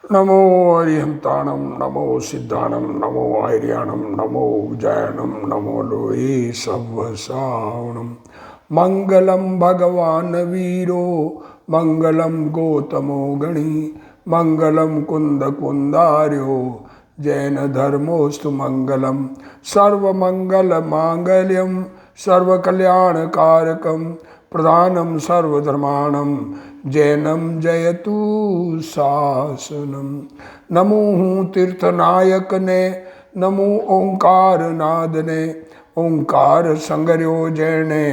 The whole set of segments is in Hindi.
नमो अरिहंताणम नमो सिद्धाणम नमो आर्याणम नमो जैनम नमो लोये सवसावणम मंगलम भगवान वीरो मंगलम गौतमो गणी मंगलम कुंद कुंदार्यो जैन धर्मोस्तु मंगलम सर्वमंगल मांगल्यम सर्वकल्याणकारकम प्रधानम सर्वधर्माणम जैनम जयतु शासनम। नमो तीर्थनायक ने नमो ओंकार नाद ने ओंकार संगर्यो जैने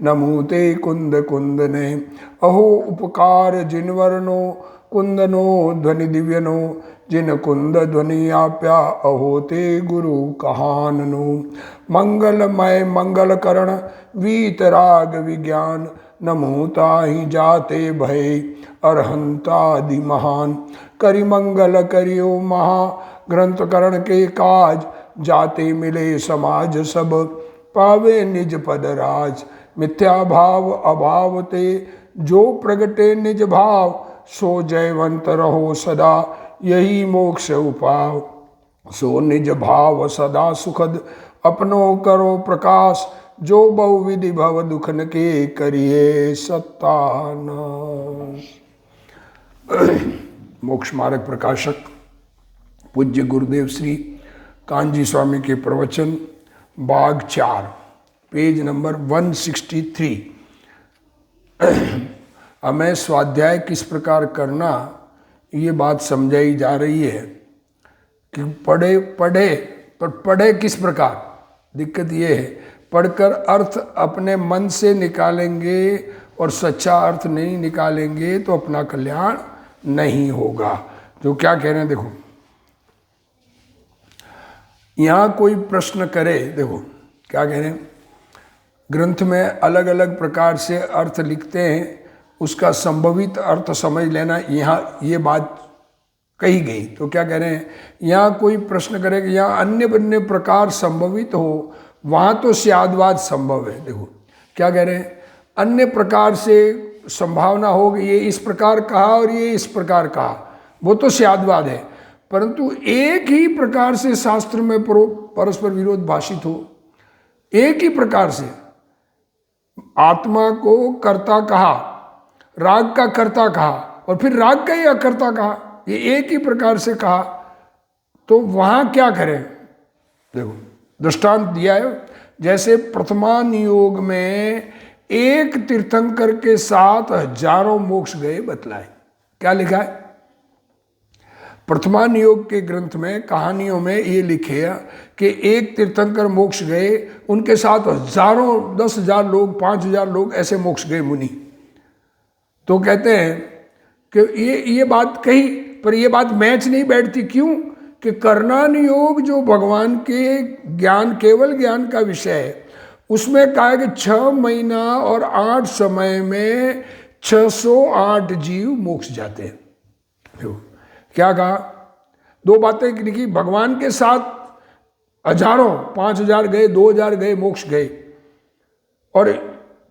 नमो ते कुंद कुंद ने अहो उपकार जिनवरनो कुंदनो ध्वनि दिव्यनो जिन कुंद ध्वनि आप्या अहो ते गुरु कहाननो। मंगलमय मंगलकरण वीतराग विज्ञान नमो ताहि जाते भय अरहंतादि महान। करि मंगल करियो महा ग्रंथ करण के काज जाते मिले समाज सब पावे निज पद राज। मिथ्या भाव अभाव ते जो प्रगटे निज भाव सो जयवंत रहो सदा यही मोक्ष उपाव। सो निज भाव सदा सुखद अपनो करो प्रकाश जो बहुविधि भव दुखन के करिए सत्तानाश। मोक्ष मार्ग प्रकाशक पूज्य गुरुदेव श्री कांजी स्वामी के प्रवचन भाग 4 पेज नंबर 163। हमें स्वाध्याय किस प्रकार करना ये बात समझाई जा रही है कि पढ़े पढ़े पर पढ़े किस प्रकार। दिक्कत ये है पढ़कर अर्थ अपने मन से निकालेंगे और सच्चा अर्थ नहीं निकालेंगे तो अपना कल्याण नहीं होगा। जो क्या कह रहे हैं देखो, यहाँ कोई प्रश्न करे, देखो क्या कह रहे हैं, ग्रंथ में अलग अलग प्रकार से अर्थ लिखते हैं, उसका संभवित अर्थ समझ लेना। यहाँ ये बात कही गई तो क्या कह रहे हैं, यहाँ कोई प्रश्न करे कि यहाँ अन्य अन्य प्रकार संभवित हो, वहाँ तो स्यादवाद संभव है। देखो क्या कह रहे हैं, अन्य प्रकार से संभावना हो कि ये इस प्रकार कहा और ये इस प्रकार कहा, वो तो स्यादवाद है। परंतु एक ही प्रकार से शास्त्र में परस्पर विरोध भाषित हो, एक ही प्रकार से आत्मा को कर्ता कहा, राग का कर्ता कहा और फिर राग का ही अकर्ता कहा, ये एक ही प्रकार से कहा, तो वहां क्या करें। देखो दृष्टांत दिया है, जैसे प्रथमान योग में एक तीर्थंकर के साथ हजारों मोक्ष गए बतलाए। क्या लिखा है प्रथमान योग के ग्रंथ में, कहानियों में ये लिखे कि एक तीर्थंकर मोक्ष गए, उनके साथ हजारों 10,000 लोग 5,000 लोग ऐसे मोक्ष गए मुनि। तो कहते हैं कि ये बात कही, पर ये बात मैच नहीं बैठती। क्यों कि कर्णान योग जो भगवान के ज्ञान, केवल ज्ञान का विषय है, उसमें कहा कि 6 महीना और 8 समय में 608 जीव मोक्ष जाते हैं। क्या कहा, 2 बातें लिखी, भगवान के साथ हजारों 5,000 गए, 2,000 गए, मोक्ष गए। और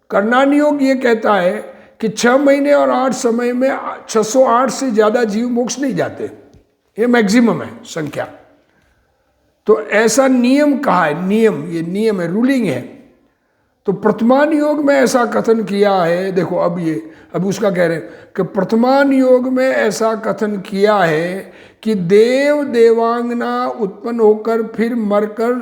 कर्णान योग ये कहता है कि 6 महीने और 8 समय में 608 से ज्यादा जीव मोक्ष नहीं जाते, ये मैक्सिमम है संख्या। तो ऐसा नियम कहा है, नियम, ये नियम है, रूलिंग है। तो प्रथमान योग में ऐसा कथन किया है। देखो अब उसका कह रहे हैं कि प्रथमान योग में ऐसा कथन किया है कि देव देवांगना उत्पन्न होकर फिर मरकर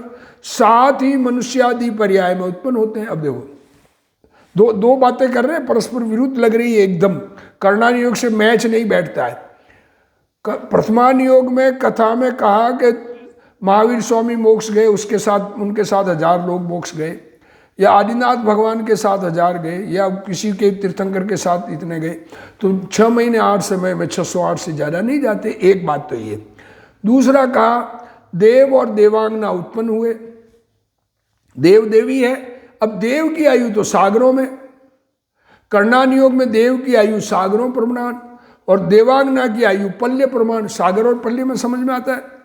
साथ ही मनुष्यादि पर्याय में उत्पन्न होते हैं। अब देखो दो बातें कर रहे हैं, परस्पर विरुद्ध लग रही है एकदम, कर्णान योग से मैच नहीं बैठता है। प्रथमान योग में कथा में कहा कि महावीर स्वामी मोक्ष गए, उसके साथ उनके साथ 1000 लोग मोक्ष गए, या आदिनाथ भगवान के साथ 1000 गए, या किसी के तीर्थंकर के साथ इतने गए। तो 6 महीने 8 समय में 608 से ज़्यादा नहीं जाते। एक बात तो ये। दूसरा कहा देव और देवांगना उत्पन्न हुए, देव देवी है। अब देव की आयु तो सागरों में, कर्णान योग में देव की आयु सागरों प्रमाण और देवांगना की आयु पल्य प्रमाण। सागर और पल्य में समझ में आता है,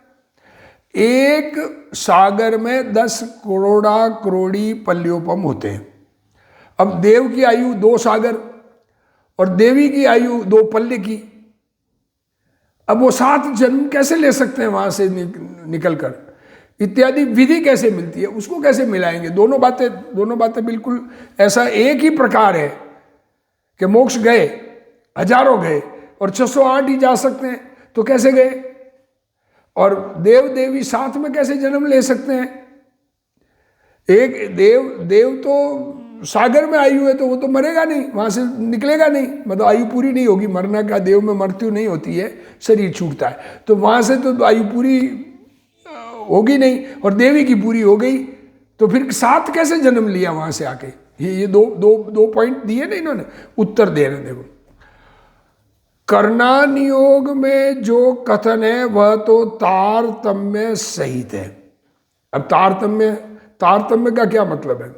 एक सागर में 10 करोड़ा करोड़ी पल्योपम होते हैं। अब देव की आयु 2 सागर और देवी की आयु 2 पल्य की। अब वो 7 जन्म कैसे ले सकते हैं वहां से निकल कर, इत्यादि विधि कैसे मिलती है, उसको कैसे मिलाएंगे? दोनों बातें बिल्कुल ऐसा एक ही प्रकार है कि मोक्ष गए, हजारों गए और 608 ही जा सकते हैं, तो कैसे गए? और देव देवी साथ में कैसे जन्म ले सकते हैं? एक देव तो सागर में आयु है, तो वो तो मरेगा नहीं, वहां से निकलेगा नहीं, मतलब आयु पूरी नहीं होगी। मरना का, देव में मृत्यु नहीं होती है, शरीर छूटता है, तो वहां से तो आयु पूरी होगी नहीं, और देवी की पूरी हो गई, तो फिर साथ कैसे जन्म लिया वहां से आके? ये दो पॉइंट दिए ना इन्होंने, उत्तर दे रहे। देखो, कर्णानियोग में जो कथन है वह तो तारतम्य सहित है। अब तारतम्य का क्या मतलब है?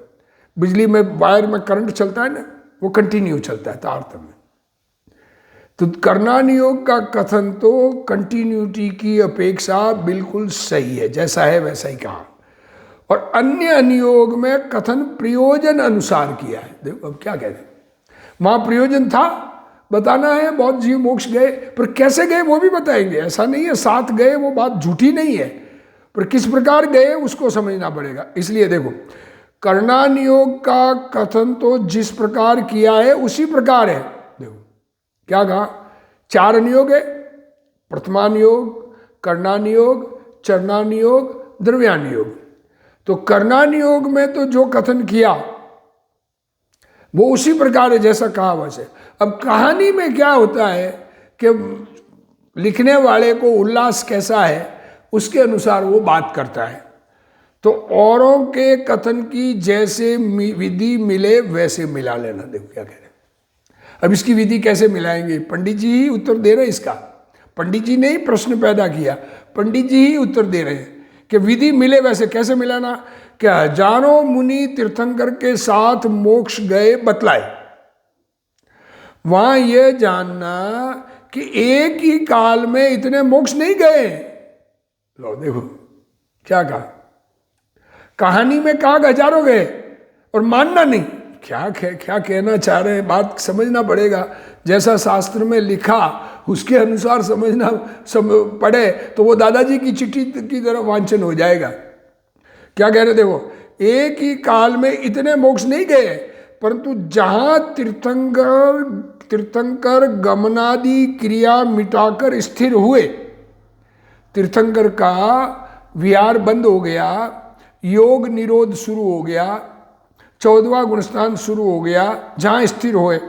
बिजली में वायर में करंट चलता है ना, वो कंटिन्यू चलता है, तारतम्य। तो कर्णानियोग का कथन तो कंटिन्यूटी की अपेक्षा बिल्कुल सही है, जैसा है वैसा ही कहा। और अन्य अनुयोग में कथन प्रयोजन अनुसार किया है। देखो अब क्या कहते हैं, वहां प्रयोजन था, बताना है बहुत जीव मोक्ष गए, पर कैसे गए वो भी बताएंगे। ऐसा नहीं है साथ गए, वो बात झूठी नहीं है, पर किस प्रकार गए उसको समझना पड़ेगा। इसलिए देखो, कर्णानियोग का कथन तो जिस प्रकार किया है उसी प्रकार है। देखो क्या कहा, 4 अनुयोग है, प्रथमानुयोग, कर्णानियोग, चरणानियोग, द्रव्यानुयोग। तो कर्णानियोग में तो जो कथन किया वो उसी प्रकार है जैसा कहा वैसे। अब कहानी में क्या होता है कि लिखने वाले को उल्लास कैसा है उसके अनुसार वो बात करता है। तो औरों के कथन की जैसे विधि मिले वैसे मिला लेना। देखो क्या कह रहे हैं। अब इसकी विधि कैसे मिलाएंगे? पंडित जी ही उत्तर दे रहे हैं इसका। पंडित जी ने ही प्रश्न पैदा किया, पंडित जी ही उत्तर दे रहे हैं कि विधि मिले वैसे कैसे मिलाना। क्या हजारों मुनि तीर्थंकर के साथ मोक्ष गए बतलाए। वहां यह जानना कि एक ही काल में इतने मोक्ष नहीं गए। लो देखो क्या कहा, कहानी में कहा हजारों गए और मानना नहीं। क्या कहना चाह रहे हैं, बात समझना पड़ेगा। जैसा शास्त्र में लिखा उसके अनुसार समझना पड़े तो वो दादाजी की चिट्ठी की तरह वांछन हो जाएगा। क्या कह रहे? देखो, एक ही काल में इतने मोक्ष नहीं गए, परंतु जहां तीर्थंकर गमनादि क्रिया मिटाकर स्थिर हुए, तीर्थंकर का विहार बंद हो गया, योग निरोध शुरू हो गया, 14वां गुणस्थान शुरू हो गया, जहां स्थिर हुए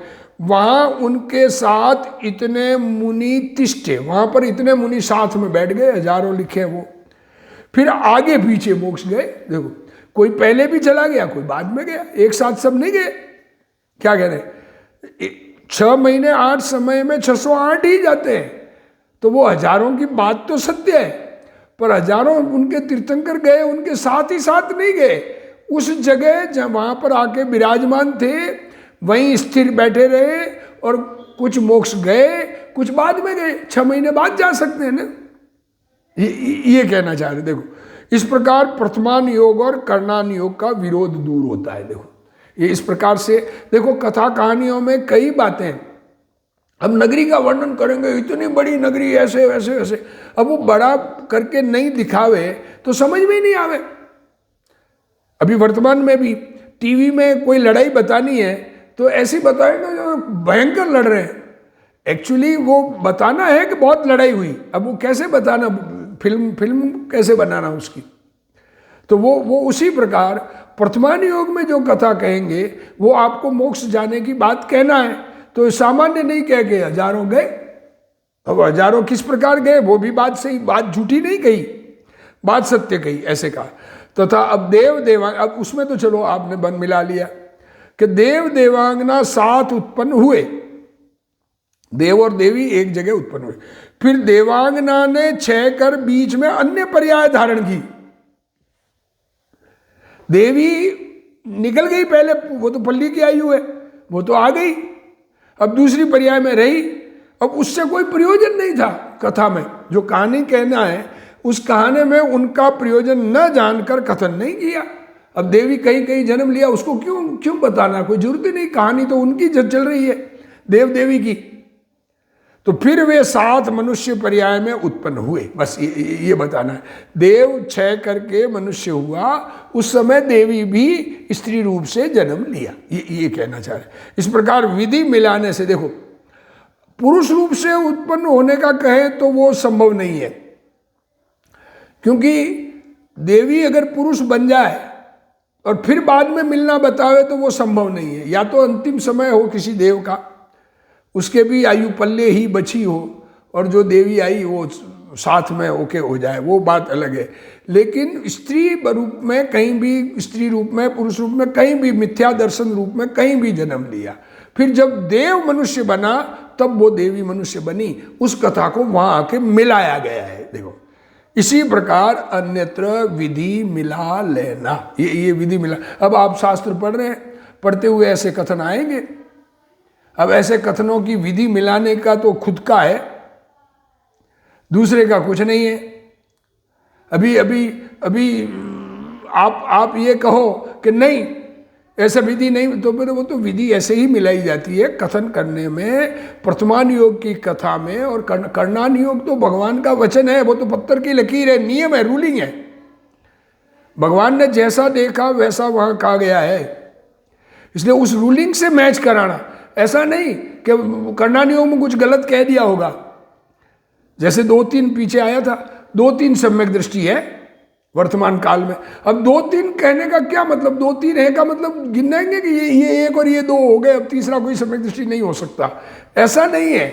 वहां उनके साथ इतने मुनि तिष्ठे। वहां पर इतने मुनि साथ में बैठ गए, हजारों लिखे वो। फिर आगे पीछे मोक्ष गए। देखो, कोई पहले भी चला गया, कोई बाद में गया, एक साथ सब नहीं गए। क्या कह रहे? 6 महीने 8 समय में 608 ही जाते हैं। तो वो हजारों की बात तो सत्य है, पर हजारों उनके तीर्थंकर गए, उनके साथ ही साथ नहीं गए। उस जगह जहाँ वहां पर आके विराजमान थे वहीं स्थिर बैठे रहे, और कुछ मोक्ष गए, कुछ बाद में गए, 6 महीने बाद जा सकते हैं ना। ये कहना चाह रहे। देखो, इस प्रकार प्रथमान योग और कर्णान योग का विरोध दूर होता है। देखो, ये इस प्रकार से देखो, कथा कहानियों में कई बातें। अब नगरी का वर्णन करेंगे, इतनी बड़ी नगरी, ऐसे वैसे वैसे। अब वो बड़ा करके नहीं दिखावे तो समझ में ही नहीं आवे। अभी वर्तमान में भी टीवी में कोई लड़ाई बतानी है तो ऐसी बताएगा जो भयंकर लड़ रहे हैं। एक्चुअली वो बताना है कि बहुत लड़ाई हुई। अब वो कैसे बताना, फिल्म कैसे बनाना उसकी। तो वो उसी प्रकार प्रथमान योग में जो कथा कहेंगे वो आपको मोक्ष जाने की बात कहना है, तो सामान्य नहीं कह के हजारों गए। अब हजारों किस प्रकार गए वो भी बात सही, बात झूठी नहीं कही, बात सत्य कही, ऐसे कहा। तथा अब देव देवांग, अब उसमें तो चलो आपने बन मिला लिया कि देव देवांगना साथ उत्पन्न हुए। देव और देवी एक जगह उत्पन्न हुए। फिर देवांगना ने 6 कर बीच में अन्य पर्याय धारण की। देवी निकल गई पहले, वो तो पल्ली की आयु है, वो तो आ गई। अब दूसरी पर्याय में रही। अब उससे कोई प्रयोजन नहीं था कथा में। जो कहानी कहना है उस कहानी में उनका प्रयोजन न जानकर कथन नहीं किया। अब देवी कहीं कहीं जन्म लिया, उसको क्यों बताना, कोई जरूरत ही नहीं। कहानी तो उनकी चल रही है, देव देवी की। तो फिर वे 7 मनुष्य पर्याय में उत्पन्न हुए। बस ये बताना है। देव क्षय करके मनुष्य हुआ, उस समय देवी भी स्त्री रूप से जन्म लिया, ये कहना चाह रहे। इस प्रकार विधि मिलाने से, देखो पुरुष रूप से उत्पन्न होने का कहे तो वो संभव नहीं है, क्योंकि देवी अगर पुरुष बन जाए और फिर बाद में मिलना बतावे तो वो संभव नहीं है। या तो अंतिम समय हो किसी देव का, उसके भी आयु पल्ले ही बची हो, और जो देवी आई वो साथ में ओके हो जाए, वो बात अलग है। लेकिन स्त्री रूप में कहीं भी, स्त्री रूप में, पुरुष रूप में कहीं भी, मिथ्या दर्शन रूप में कहीं भी जन्म लिया, फिर जब देव मनुष्य बना तब वो देवी मनुष्य बनी, उस कथा को वहां आके मिलाया गया है। देखो इसी प्रकार अन्यत्र विधि मिला लेना, ये विधि मिला। अब आप शास्त्र पढ़ रहे हैं, पढ़ते हुए ऐसे कथन आएंगे। अब ऐसे कथनों की विधि मिलाने का तो खुद का है, दूसरे का कुछ नहीं है। अभी अभी अभी आप ये कहो कि नहीं ऐसा विधि नहीं, तो फिर वो तो विधि ऐसे ही मिलाई जाती है कथन करने में, प्रथमान योग की कथा में। और कर्णान योग तो भगवान का वचन है, वो तो पत्थर की लकीर है, नियम है, रूलिंग है। भगवान ने जैसा देखा वैसा वहां कहा गया है, इसलिए उस रूलिंग से मैच कराना। ऐसा नहीं कि कर्णान योग में कुछ गलत कह दिया होगा, जैसे 2-3 पीछे आया था, 2-3 सम्यक दृष्टि है वर्तमान काल में। अब 2-3 कहने का क्या मतलब, 2-3 है का मतलब गिनेंगे कि ये 1 और ये 2 हो गए, अब तीसरा कोई सम्यक दृष्टि नहीं हो सकता, ऐसा नहीं है।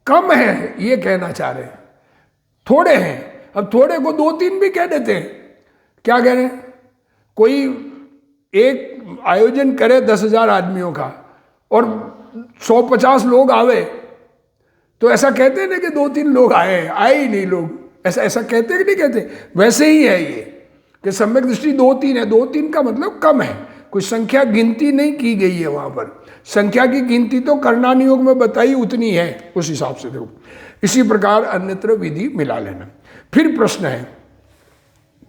कम है ये कहना चाह रहे हैं, थोड़े हैं। अब थोड़े को 2-3 भी कह देते हैं। क्या कह रहे हैं, कोई एक आयोजन करे 10,000 आदमियों का और 150 लोग आवे, तो ऐसा कहते हैं ना कि 2-3 लोग आए ही नहीं लोग, ऐसा कहते हैं कि नहीं कहते। वैसे ही है ये कि सम्यक दृष्टि 2-3 है। 2-3 का मतलब कम है, कोई संख्या गिनती नहीं की गई है वहां पर। संख्या की गिनती तो कर्णान योग में बताई उतनी है, उस हिसाब से देखो। इसी प्रकार अन्यत्र विधि मिला लेना। फिर प्रश्न है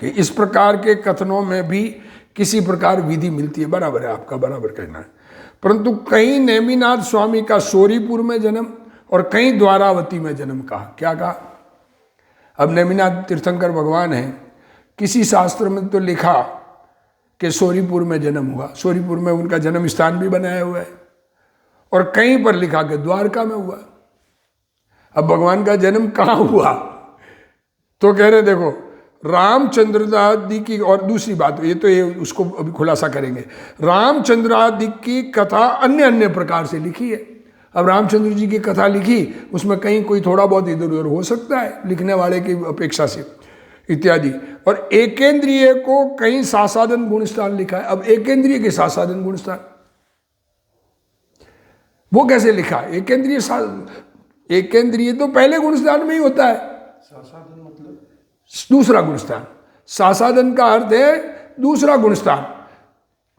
कि इस प्रकार के कथनों में भी किसी प्रकार विधि मिलती है, बराबर है, आपका बराबर कहना है। परंतु कहीं नेमिनाथ स्वामी का सोरीपुर में जन्म और कहीं द्वारावती में जन्म कहा। क्या कहा? अब नेमिनाथ तीर्थंकर भगवान है, किसी शास्त्र में तो लिखा कि सोरीपुर में जन्म हुआ, सोरीपुर में उनका जन्म स्थान भी बनाया हुआ है, और कहीं पर लिखा कि द्वारका में हुआ। अब भगवान का जन्म कहाँ हुआ? तो कह रहे देखो रामचंद्र आदि की, और दूसरी बात ये उसको अभी खुलासा करेंगे। रामचंद्र आदि की कथा अन्य अन्य प्रकार से लिखी है। अब रामचंद्र जी की कथा लिखी, उसमें कहीं कोई थोड़ा बहुत इधर उधर हो सकता है लिखने वाले की अपेक्षा से, इत्यादि। और एकेंद्रिय को कहीं सासादन गुणस्थान लिखा है। अब एकेंद्रिय के सासादन गुणस्थान वो कैसे लिखा? एकेंद्रिय तो पहले गुणस्थान में ही होता है, सासादन मतलब दूसरा गुणस्थान। सासादन का अर्थ है दूसरा गुणस्थान।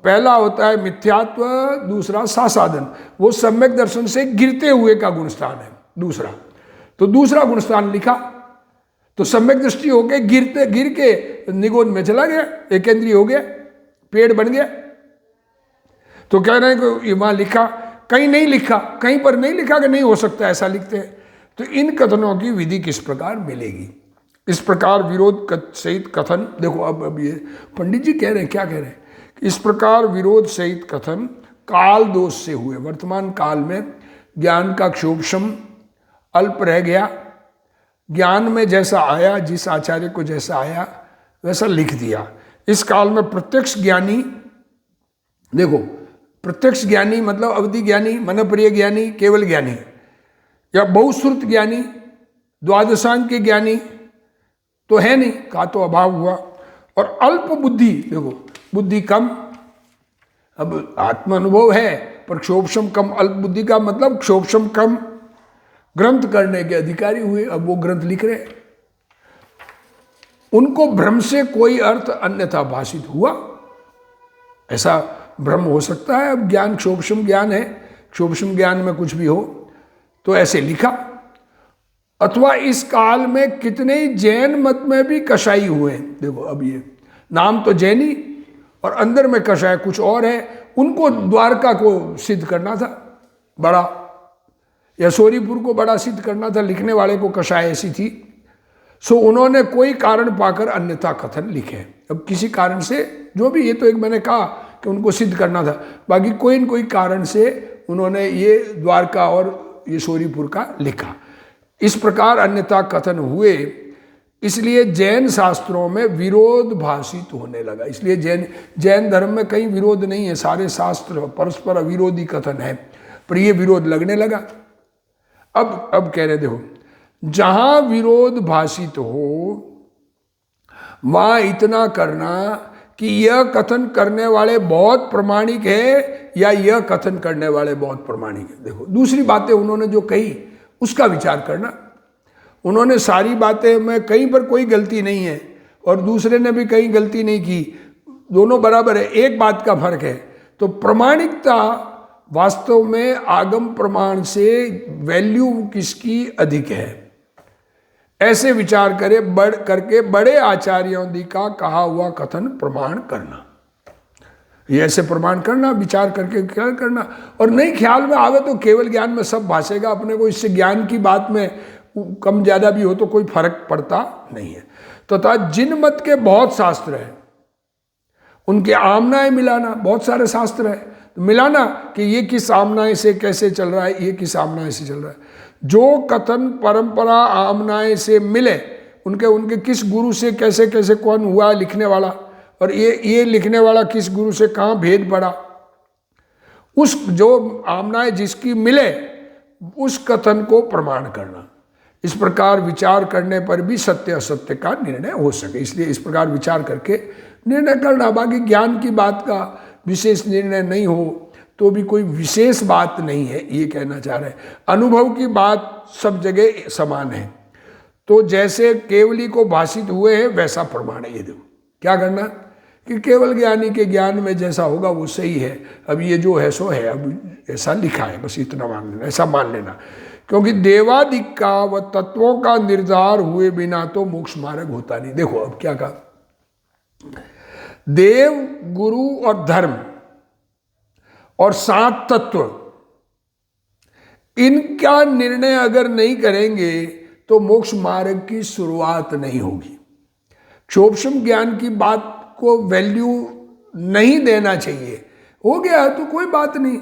पहला होता है मिथ्यात्व, दूसरा सासादन, वो सम्यक दर्शन से गिरते हुए का गुणस्थान है दूसरा। तो दूसरा गुणस्थान लिखा तो सम्यक दृष्टि हो गए, गिर के निगोद में चला गया, एकेंद्रीय हो गया, पेड़ बन गया। तो कह रहे हैं कि वहां लिखा, कहीं नहीं लिखा, कहीं पर नहीं लिखा कि नहीं हो सकता ऐसा लिखते हैं। तो इन कथनों की विधि किस प्रकार मिलेगी? इस प्रकार विरोध सहित कथन, देखो अब ये पंडित जी कह रहे हैं, क्या कह रहे हैं? इस प्रकार विरोध सहित कथन काल दोष से हुए। वर्तमान काल में ज्ञान का क्षोभशम अल्प रह गया, ज्ञान में जैसा आया, जिस आचार्य को जैसा आया वैसा लिख दिया। इस काल में प्रत्यक्ष ज्ञानी, देखो प्रत्यक्ष ज्ञानी मतलब अवधि ज्ञानी, मनप्रिय ज्ञानी, केवल ज्ञानी, या बहुश्रुत ज्ञानी, द्वादशांक के ज्ञानी तो है नहीं, का तो अभाव हुआ। और अल्प बुद्धि, देखो बुद्धि कम, अब आत्म अनुभव है पर क्षोभशम कम। अल्प बुद्धि का मतलब क्षोभशम कम, ग्रंथ करने के अधिकारी हुए, अब वो ग्रंथ लिख रहे। उनको भ्रम से कोई अर्थ अन्यथा भाषित हुआ, ऐसा भ्रम हो सकता है। अब ज्ञान क्षोभशम ज्ञान है, क्षोभशम ज्ञान में कुछ भी हो तो ऐसे लिखा। अथवा इस काल में कितने जैन मत में भी कसाई हुए। देखो अब ये नाम तो जैनी और अंदर में कसाई कुछ और है, उनको द्वारका को सिद्ध करना था बड़ा, या सोरीपुर को बड़ा सिद्ध करना था, लिखने वाले को कषाय ऐसी थी, सो उन्होंने कोई कारण पाकर अन्यथा कथन लिखे। अब किसी कारण से जो भी, ये तो एक मैंने कहा कि उनको सिद्ध करना था, बाकी कोई न कोई कारण से उन्होंने ये द्वारका और ये सोरीपुर का लिखा। इस प्रकार अन्यथा कथन हुए, इसलिए जैन शास्त्रों में विरोध भाषित होने लगा। इसलिए जैन धर्म में कहीं विरोध नहीं है, सारे शास्त्र परस्पर अविरोधी कथन है, पर ये विरोध लगने लगा। अब कह रहे देखो, जहां विरोध भाषित हो वहां इतना करना कि यह कथन करने वाले बहुत प्रमाणिक है या यह कथन करने वाले बहुत प्रमाणिक है। देखो दूसरी बातें उन्होंने जो कही उसका विचार करना। उन्होंने सारी बातें में कहीं पर कोई गलती नहीं है और दूसरे ने भी कहीं गलती नहीं की, दोनों बराबर है, एक बात का फर्क है। तो प्रमाणिकता वास्तव में आगम प्रमाण से वैल्यू किसकी अधिक है, ऐसे विचार करके बड़े आचार्यों का कहा हुआ कथन प्रमाण करना। ये ऐसे प्रमाण करना, विचार करके ख्याल करना, और नहीं ख्याल में आवे तो केवल ज्ञान में सब भाषेगा। अपने को इससे ज्ञान की बात में कम ज्यादा भी हो तो कोई फर्क पड़ता नहीं है। तो जिन मत के बहुत शास्त्र है उनके आमनाएं मिलाना, बहुत सारे शास्त्र है तो मिलाना कि ये किस आमनाएं से कैसे चल रहा है, ये किस आमनाएं से चल रहा है। जो कथन परंपरा आमनाएं से मिले, उनके किस गुरु से कैसे कैसे कौन हुआ लिखने वाला, और ये लिखने वाला किस गुरु से कहाँ भेद पड़ा, उस जो आमनाएं जिसकी मिले उस कथन को प्रमाण करना। इस प्रकार विचार करने पर भी सत्य असत्य का निर्णय हो सके, इसलिए इस प्रकार विचार करके निर्णय करना। बाकी ज्ञान की बात का विशेष निर्णय नहीं हो तो भी कोई विशेष बात नहीं है, ये कहना चाह रहे हैं। अनुभव की बात सब जगह समान है, तो जैसे केवली को भाषित हुए हैं वैसा प्रमाण है। ये देखो क्या करना कि केवल ज्ञानी के ज्ञान में जैसा होगा वो सही है, अब ये जो है सो है, अब ऐसा लिखा है, बस इतना मान लेना, ऐसा मान लेना। क्योंकि देवादिक का व तत्वों का निर्धार हुए बिना तो मोक्ष मार्ग होता नहीं। देखो अब क्या कहा, देव, गुरु और धर्म और 7 तत्व, इनका निर्णय अगर नहीं करेंगे तो मोक्ष मार्ग की शुरुआत नहीं होगी। क्षोभशम ज्ञान की बात को वैल्यू नहीं देना चाहिए, हो गया तो कोई बात नहीं,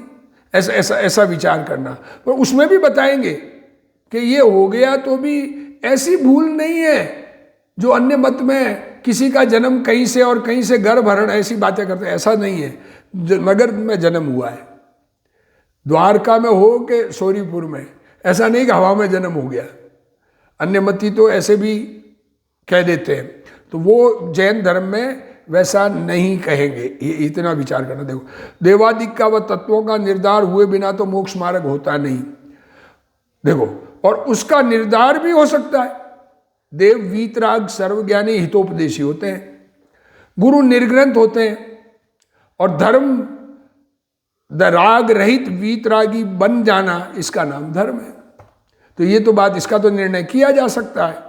ऐसा विचार करना। पर उसमें भी बताएंगे कि ये हो गया तो भी ऐसी भूल नहीं है जो अन्य मत में किसी का जन्म कहीं से और कहीं से गर्भहरण ऐसी बातें करते हैं, ऐसा नहीं है। नगर में जन्म हुआ है, द्वारका में हो के सोरीपुर में, ऐसा नहीं कि हवा में जन्म हो गया। अन्य मती तो ऐसे भी कह देते हैं, तो वो जैन धर्म में वैसा नहीं कहेंगे, ये इतना विचार करना। देखो देवादिक का व तत्वों का निर्धार हुए बिना तो मोक्ष मार्ग होता नहीं। देखो और उसका निर्धार भी हो सकता है। देव वीतराग सर्वज्ञानी हितोपदेशी होते हैं, गुरु निर्ग्रंथ होते हैं, और धर्म राग रहित वीतरागी बन जाना, इसका नाम धर्म है। तो ये तो बात, इसका तो निर्णय किया जा सकता है।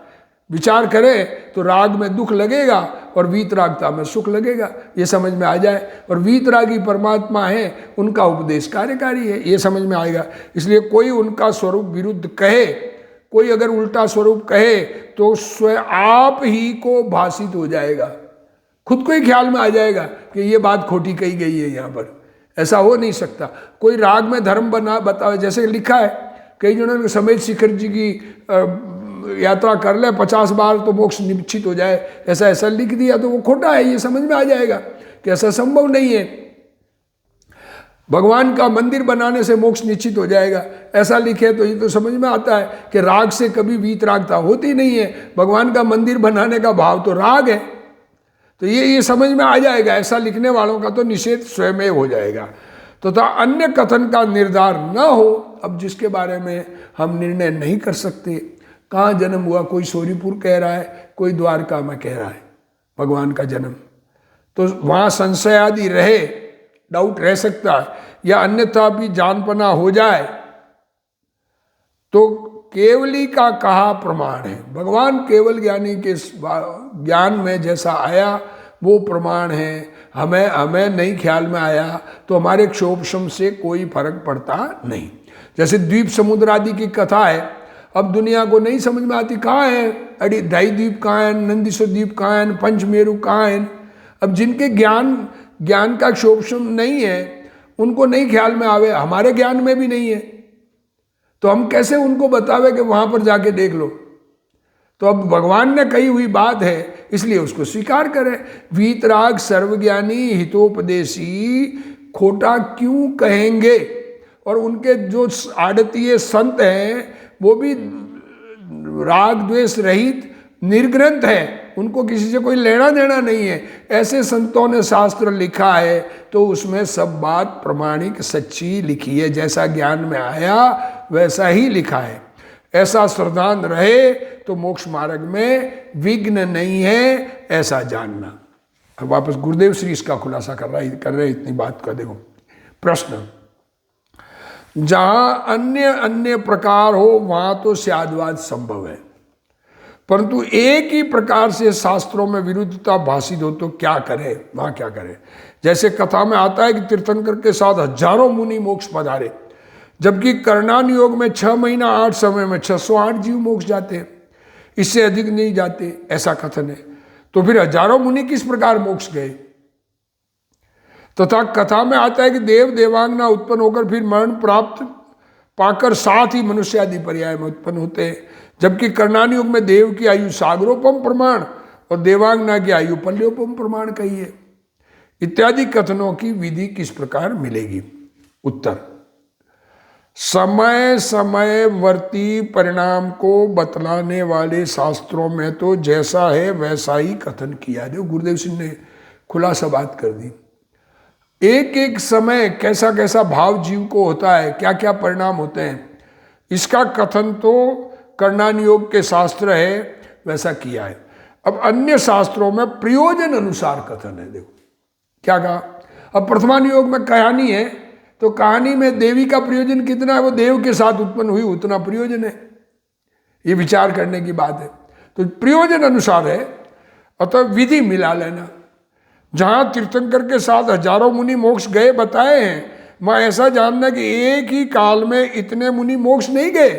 विचार करें तो राग में दुख लगेगा और वीतरागता में सुख लगेगा, ये समझ में आ जाए। और वीतरागी परमात्मा है, उनका उपदेश कार्यकारी है, ये समझ में आएगा। इसलिए कोई उनका स्वरूप विरुद्ध कहे, कोई अगर उल्टा स्वरूप कहे तो स्वयं आप ही को भाषित हो जाएगा, खुद को ही ख्याल में आ जाएगा कि ये बात खोटी कही गई है यहाँ पर। ऐसा हो नहीं सकता। कोई राग में धर्म बतावे, जैसे लिखा है कई जनों ने समेत शिखर जी की यात्रा कर ले 50 बार तो मोक्ष निश्चित हो जाए, ऐसा लिख दिया तो वो खोटा है, ये समझ में आ जाएगा कि ऐसा संभव नहीं है। भगवान का मंदिर बनाने से मोक्ष निश्चित हो जाएगा, ऐसा लिखे तो ये तो समझ में आता है कि राग से कभी वीतरागता होती नहीं है। भगवान का मंदिर बनाने का भाव तो राग है, तो ये समझ में आ जाएगा। ऐसा लिखने वालों का तो निषेध स्वयं हो जाएगा। तो अन्य कथन का निर्धार न हो, अब जिसके बारे में हम निर्णय नहीं कर सकते, कहाँ जन्म हुआ, कोई सोरीपुर कह रहा है, कोई द्वारका में कह रहा है भगवान का जन्म, तो वहाँ संशय आदि रहे, डाउट रह सकता है, या अन्यथा भी जानपना हो जाए तो केवली का कहा प्रमाण है। भगवान केवल ज्ञानी के ज्ञान में जैसा आया वो प्रमाण है। हमें नहीं ख्याल में आया तो हमारे क्षोभशम से कोई फर्क पड़ता नहीं। जैसे द्वीप समुद्र आदि की कथा है, अब दुनिया को नहीं समझ में आती, कहाँ है अड़ी ढाई द्वीप, कहाँ है नंदीश्वर द्वीप, कहाँ है पंचमेरु, कहाँ है। अब जिनके ज्ञान का शोभशम नहीं है उनको नहीं ख्याल में आवे, हमारे ज्ञान में भी नहीं है, तो हम कैसे उनको बतावे कि वहां पर जाके देख लो। तो अब भगवान ने कही हुई बात है इसलिए उसको स्वीकार करें। वीतराग सर्वज्ञानी हितोपदेशी खोटा क्यों कहेंगे। और उनके जो आड़तीय संत हैं वो भी राग द्वेष रहित निर्ग्रंथ है, उनको किसी से कोई लेना देना नहीं है। ऐसे संतों ने शास्त्र लिखा है तो उसमें सब बात प्रमाणिक सच्ची लिखी है, जैसा ज्ञान में आया वैसा ही लिखा है। ऐसा श्रद्धान रहे तो मोक्ष मार्ग में विघ्न नहीं है, ऐसा जानना। अब वापस गुरुदेव श्री इसका खुलासा कर रहे इतनी बात का। देखो प्रश्न, जहां अन्य प्रकार हो वहां तो स्यादवाद संभव है, परंतु एक ही प्रकार से शास्त्रों में विरुद्धता भाषित हो तो क्या करे, वहां क्या करे। जैसे कथा में आता है कि तीर्थंकर के साथ हजारों मुनि मोक्ष पधारे, जबकि करणान योग में 6 महीना 8 समय में 608 जीव मोक्ष जाते हैं, इससे अधिक नहीं जाते, ऐसा कथन है। तो फिर हजारों मुनि किस प्रकार मोक्ष गए। तथा कथा में आता है कि देव देवांगना उत्पन्न होकर फिर मरण प्राप्त पाकर साथ ही मनुष्य आदि पर्याय में उत्पन्न होते हैं, जबकि करणान युग में देव की आयु सागरोपम प्रमाण और देवांगना की आयु पल्योपम प्रमाण कही है। इत्यादि कथनों की विधि किस प्रकार मिलेगी। उत्तर, समय समय वर्ती परिणाम को बतलाने वाले शास्त्रों में तो जैसा है वैसा ही कथन किया। जो गुरुदेव सिंह ने खुलासा बात कर दी, एक एक समय कैसा कैसा भाव जीव को होता है, क्या क्या परिणाम होते हैं, इसका कथन तो करणान योग के शास्त्र है वैसा किया है। अब अन्य शास्त्रों में प्रयोजन अनुसार कथन है। देखो क्या कहा, अब प्रथमान योग में कहानी है तो कहानी में देवी का प्रयोजन कितना है, वो देव के साथ उत्पन्न हुई उतना प्रयोजन है, ये विचार करने की बात है। तो प्रयोजन अनुसार है, अतः विधि मिला लेना। जहां तीर्थंकर के साथ हजारों मुनि मोक्ष गए बताए हैं, वहां ऐसा जानना कि एक ही काल में इतने मुनि मोक्ष नहीं गए,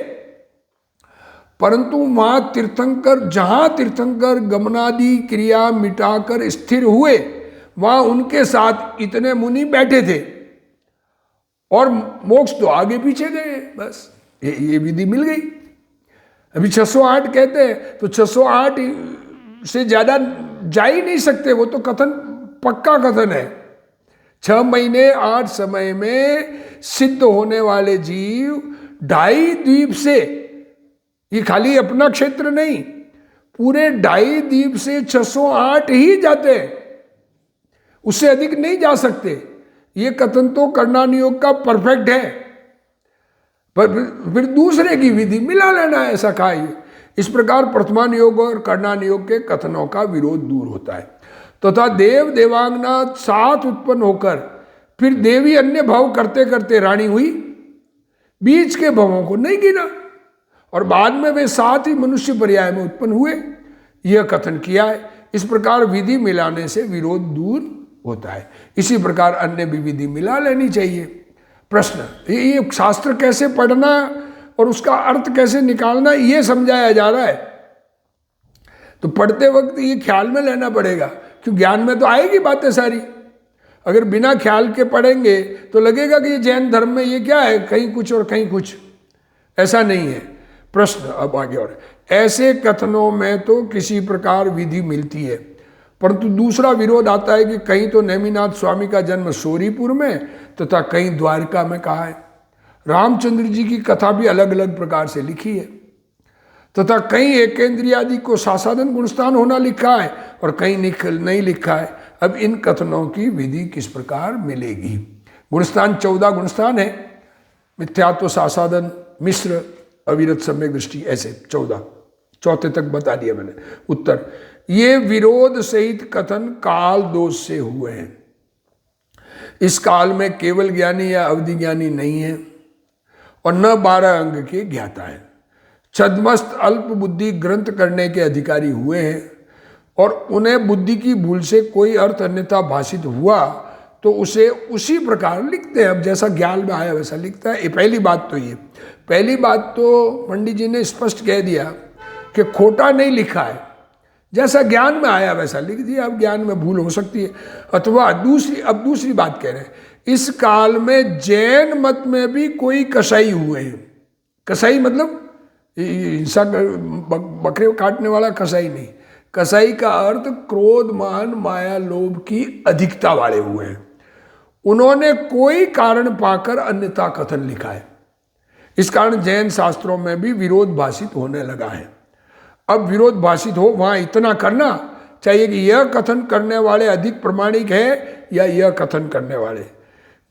परंतु वहां जहां तीर्थंकर गमनादि क्रिया मिटाकर स्थिर हुए वहां उनके साथ इतने मुनि बैठे थे और मोक्ष तो आगे पीछे गए। बस ये विधि मिल गई। अभी 608 कहते हैं तो 608 से ज्यादा जा ही नहीं सकते, वो तो कथन पक्का कथन है। 6 महीने 8 समय में सिद्ध होने वाले जीव 2.5 द्वीप से, ये खाली अपना क्षेत्र नहीं, पूरे 2.5 द्वीप से 608 ही जाते हैं, उससे अधिक नहीं जा सकते। ये कथन तो करणान योग का परफेक्ट है, पर फिर दूसरे की विधि मिला लेना है, ऐसा कहा। इस प्रकार प्रथमान योग और करणान योग के कथनों का विरोध दूर होता है। तथा देव देवांगना साथ उत्पन्न होकर फिर देवी अन्य भाव करते करते रानी हुई, बीच के भावों को नहीं गिना, और बाद में वे साथ ही मनुष्य पर्याय में उत्पन्न हुए, यह कथन किया है। इस प्रकार विधि मिलाने से विरोध दूर होता है। इसी प्रकार अन्य भी विधि मिला लेनी चाहिए। प्रश्न, ये शास्त्र कैसे पढ़ना और उसका अर्थ कैसे निकालना, ये समझाया जा रहा है। तो पढ़ते वक्त ये ख्याल में लेना पड़ेगा, क्योंकि ज्ञान में तो आएगी बातें सारी। अगर बिना ख्याल के पढ़ेंगे तो लगेगा कि ये जैन धर्म में ये क्या है, कहीं कुछ और कहीं कुछ, ऐसा नहीं है। प्रश्न अब आगे, और ऐसे कथनों में तो किसी प्रकार विधि मिलती है, परंतु दूसरा विरोध आता है कि कहीं तो नेमिनाथ स्वामी का जन्म सोरीपुर में तथा कहीं द्वारका में कहा है। रामचंद्र जी की कथा भी अलग अलग प्रकार से लिखी है, तथा कहीं एकेंद्रिय आदि को सासादन गुणस्थान होना लिखा है और कहीं नहीं लिखा है। अब इन कथनों की विधि किस प्रकार मिलेगी। गुणस्थान 14 गुणस्थान है, मिथ्यात्व, सासादन, मिश्र, अविरत, सम्यक दृष्टि, ऐसे 14, चौथे तक बता दिया मैंने। उत्तर, ये विरोध सहित कथन काल दोष से हुए हैं। इस काल में केवल ज्ञानी या अवधि ज्ञानी नहीं है और न 12 अंग के ज्ञाता है। छद्मस्त अल्प बुद्धि ग्रंथ करने के अधिकारी हुए हैं और उन्हें बुद्धि की भूल से कोई अर्थ अन्यथा भाषित हुआ तो उसे उसी प्रकार लिखते हैं। अब जैसा ज्ञान में आया वैसा लिखता है। ये पहली बात तो ये, पहली बात तो पंडित जी ने स्पष्ट कह दिया कि खोटा नहीं लिखा है, जैसा ज्ञान में आया वैसा लिख दिया। अब ज्ञान में भूल हो सकती है। अथवा दूसरी बात कह रहे हैं, इस काल में जैन मत में भी कोई कसाई हुए हैं। कसाई मतलब हिंसा बकरे काटने वाला कसाई नहीं, कसाई का अर्थ क्रोध मान माया लोभ की अधिकता वाले हुए हैं। उन्होंने कोई कारण पाकर अन्यथा कथन लिखा है। इस कारण जैन शास्त्रों में भी विरोध भाषित होने लगा है। अब विरोध भाषित हो वहां इतना करना चाहिए कि यह कथन करने वाले अधिक प्रमाणिक है या यह कथन करने वाले।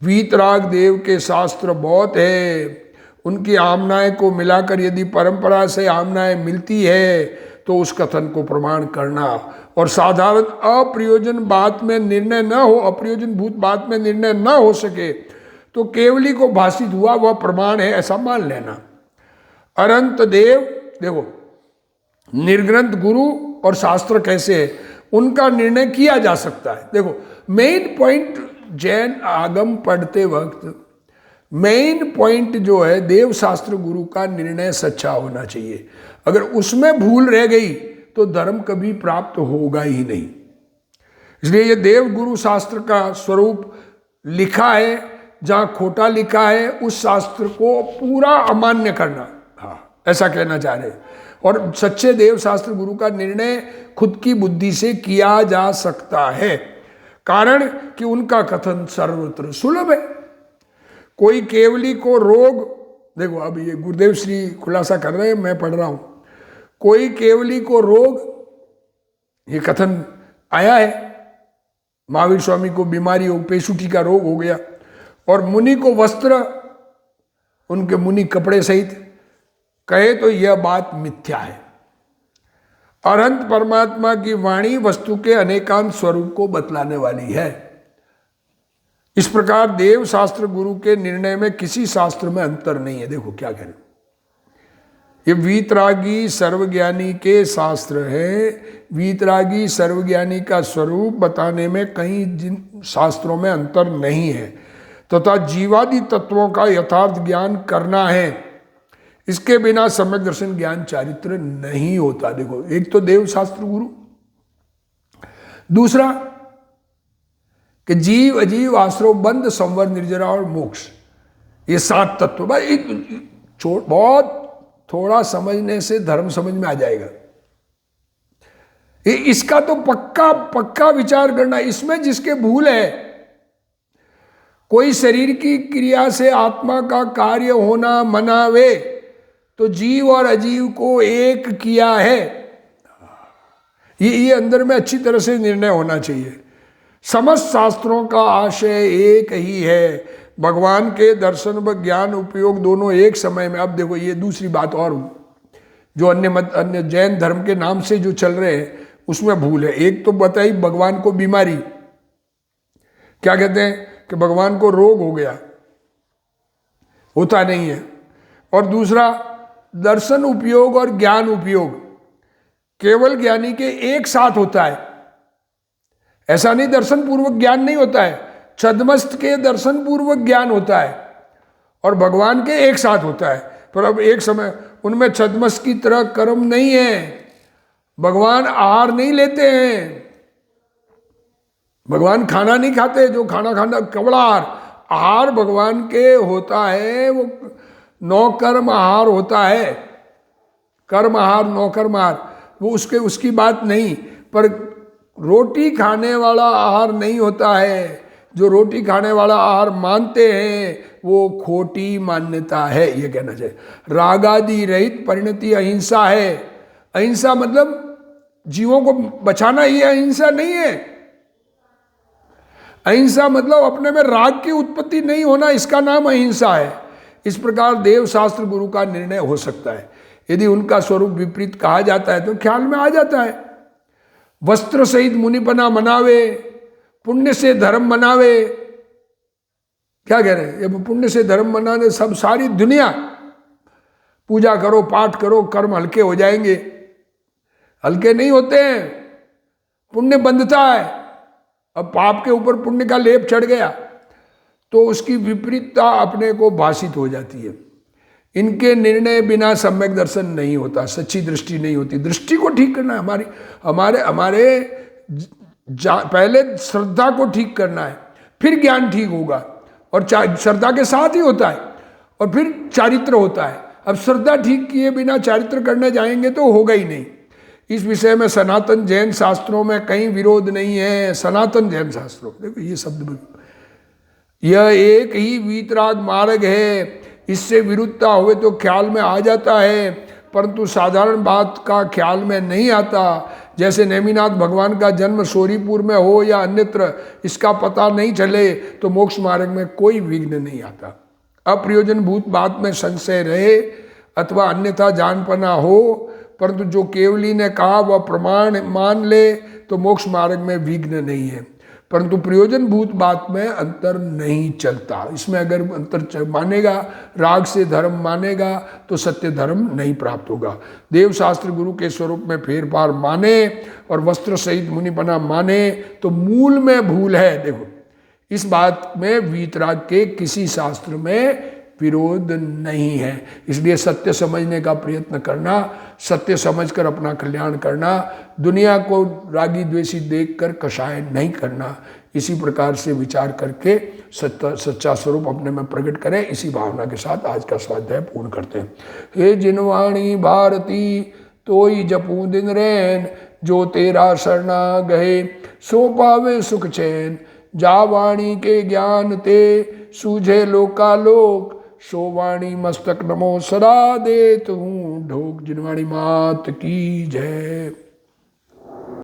वीतराग देव के शास्त्र बहुत है, उनकी आमनाएं को मिलाकर यदि परंपरा से आमनाएं मिलती है तो उस कथन को प्रमाण करना, और साधारण अप्रयोजन बात में निर्णय न हो, अप्रयोजन भूत बात में निर्णय न हो सके तो केवली को भाषित हुआ वह प्रमाण है ऐसा मान लेना। अनंत देव देखो, निर्ग्रंथ गुरु और शास्त्र कैसे है उनका निर्णय किया जा सकता है। देखो मेन पॉइंट जैन आगम पढ़ते वक्त मेन पॉइंट जो है देव शास्त्र गुरु का निर्णय सच्चा होना चाहिए। अगर उसमें भूल रह गई तो धर्म कभी प्राप्त होगा ही नहीं। इसलिए ये देव गुरु शास्त्र का स्वरूप लिखा है, जहां खोटा लिखा है उस शास्त्र को पूरा अमान्य करना, हाँ ऐसा कहना चाह रहे हैं। और सच्चे देव शास्त्र गुरु का निर्णय खुद की बुद्धि से किया जा सकता है, कारण कि उनका कथन सर्वत्र सुलभ है। कोई केवली को रोग, देखो अब ये गुरुदेव श्री खुलासा कर रहे हैं, मैं पढ़ रहा हूं। कोई केवली को रोग, ये कथन आया है, महावीर स्वामी को बीमारी हो, पेशुटी का रोग हो गया, और मुनि को वस्त्र, उनके मुनि कपड़े सहित कहे तो यह बात मिथ्या है। अनंत परमात्मा की वाणी वस्तु के अनेकांत स्वरूप को बतलाने वाली है। इस प्रकार देव शास्त्र गुरु के निर्णय में किसी शास्त्र में अंतर नहीं है। देखो क्या कह रहे, ये वीतरागी सर्वज्ञानी के शास्त्र है। वीतरागी सर्वज्ञानी का स्वरूप बताने में कहीं जिन शास्त्रों में अंतर नहीं है, तथा जीवादि तत्वों का यथार्थ ज्ञान करना है। इसके बिना सम्यक दर्शन ज्ञान चारित्र नहीं होता। देखो एक तो देव शास्त्र गुरु, दूसरा कि जीव अजीव आश्रव बंध संवर निर्जरा और मोक्ष, ये 7 तत्व। भाई बहुत थोड़ा समझने से धर्म समझ में आ जाएगा। इसका तो पक्का विचार करना। इसमें जिसके भूल है, कोई शरीर की क्रिया से आत्मा का कार्य होना मनावे तो जीव और अजीव को एक किया है, ये अंदर में अच्छी तरह से निर्णय होना चाहिए। समस्त शास्त्रों का आशय एक ही है, भगवान के दर्शन व ज्ञान उपयोग दोनों एक समय में। अब देखो ये दूसरी बात और जो अन्य जैन धर्म के नाम से जो चल रहे हैं उसमें भूल है। एक तो बताई भगवान को बीमारी, क्या कहते हैं कि भगवान को रोग हो गया, होता नहीं है। और दूसरा दर्शन उपयोग और ज्ञान उपयोग केवल ज्ञानी के एक साथ होता है, ऐसा नहीं दर्शन पूर्वक ज्ञान नहीं होता है। छद्मस्त के दर्शन पूर्वक ज्ञान होता है और भगवान के एक साथ होता है। पर अब एक समय उनमें छद्मस्त की तरह कर्म नहीं है, भगवान आहार नहीं लेते हैं, भगवान खाना नहीं खाते। जो खाना कवड़ा आहार भगवान के होता है, वो 9 कर्म आहार होता है, कर्म आहार 9 कर्म आहार, वो उसकी बात नहीं। पर रोटी खाने वाला आहार नहीं होता है। जो रोटी खाने वाला आहार मानते हैं वो खोटी मान्यता है, ये कहना चाहिए। रागादि रहित परिणति अहिंसा है। अहिंसा मतलब जीवों को बचाना, ही अहिंसा नहीं है। अहिंसा मतलब अपने में राग की उत्पत्ति नहीं होना, इसका नाम अहिंसा है। इस प्रकार देव शास्त्र गुरु का निर्णय हो सकता है। यदि उनका स्वरूप विपरीत कहा जाता है तो ख्याल में आ जाता है। वस्त्र सहित मुनिपना मनावे, पुण्य से धर्म मनावे, क्या कह रहे हैं, ये पुण्य से धर्म मनाने सब सारी दुनिया पूजा करो, पाठ करो, कर्म हल्के हो जाएंगे। हल्के नहीं होते हैं, पुण्य बंधता है। अब पाप के ऊपर पुण्य का लेप चढ़ गया तो उसकी विपरीतता अपने को भाषित हो जाती है। इनके निर्णय बिना सम्यक दर्शन नहीं होता, सच्ची दृष्टि नहीं होती। दृष्टि को ठीक करना है, हमारे पहले श्रद्धा को ठीक करना है, फिर ज्ञान ठीक होगा। और श्रद्धा के साथ ही होता है और फिर चारित्र होता है। अब श्रद्धा ठीक किए बिना चारित्र करने जाएंगे तो होगा ही नहीं। इस विषय में सनातन जैन शास्त्रों में कहीं विरोध नहीं है। सनातन जैन शास्त्रों, देखो ये शब्द, यह एक ही वीतराग मार्ग है। इससे विरुद्धता हुए तो ख्याल में आ जाता है, परंतु साधारण बात का ख्याल में नहीं आता। जैसे नेमिनाथ भगवान का जन्म सोरीपुर में हो या अन्यत्र, इसका पता नहीं चले तो मोक्ष मार्ग में कोई विघ्न नहीं आता। अप्रयोजनभूत बात में संशय रहे अथवा अन्यथा जानपना हो, परंतु जो केवली ने कहा वह प्रमाण मान ले तो मोक्ष मार्ग में विघ्न नहीं है। परंतु प्रयोजनभूत बात में अंतर नहीं चलता। इसमें अगर अंतर मानेगा, राग से धर्म मानेगा, तो सत्य धर्म नहीं प्राप्त होगा। देव शास्त्र गुरु के स्वरूप में फेर फार माने और वस्त्र सहित मुनिपना माने तो मूल में भूल है। देखो, इस बात में वीतराग के किसी शास्त्र में विरोध नहीं है। इसलिए सत्य समझने का प्रयत्न करना, सत्य समझकर अपना कल्याण करना, दुनिया को रागी द्वेषी देखकर कषाय नहीं करना। इसी प्रकार से विचार करके सच्चा स्वरूप अपने में प्रकट करें। इसी भावना के साथ आज का स्वाध्याय पूर्ण करते हैं। हे जिनवाणी भारती तोई जपू दिन रैन, जो तेरा शरणा गए सो पावे सुख चैन। जा वाणी के ज्ञान ते सूझे लोकालोक, सो वाणी मस्तक नमो सदा देत हूँ ढोक। जिनवाणी मात की जय।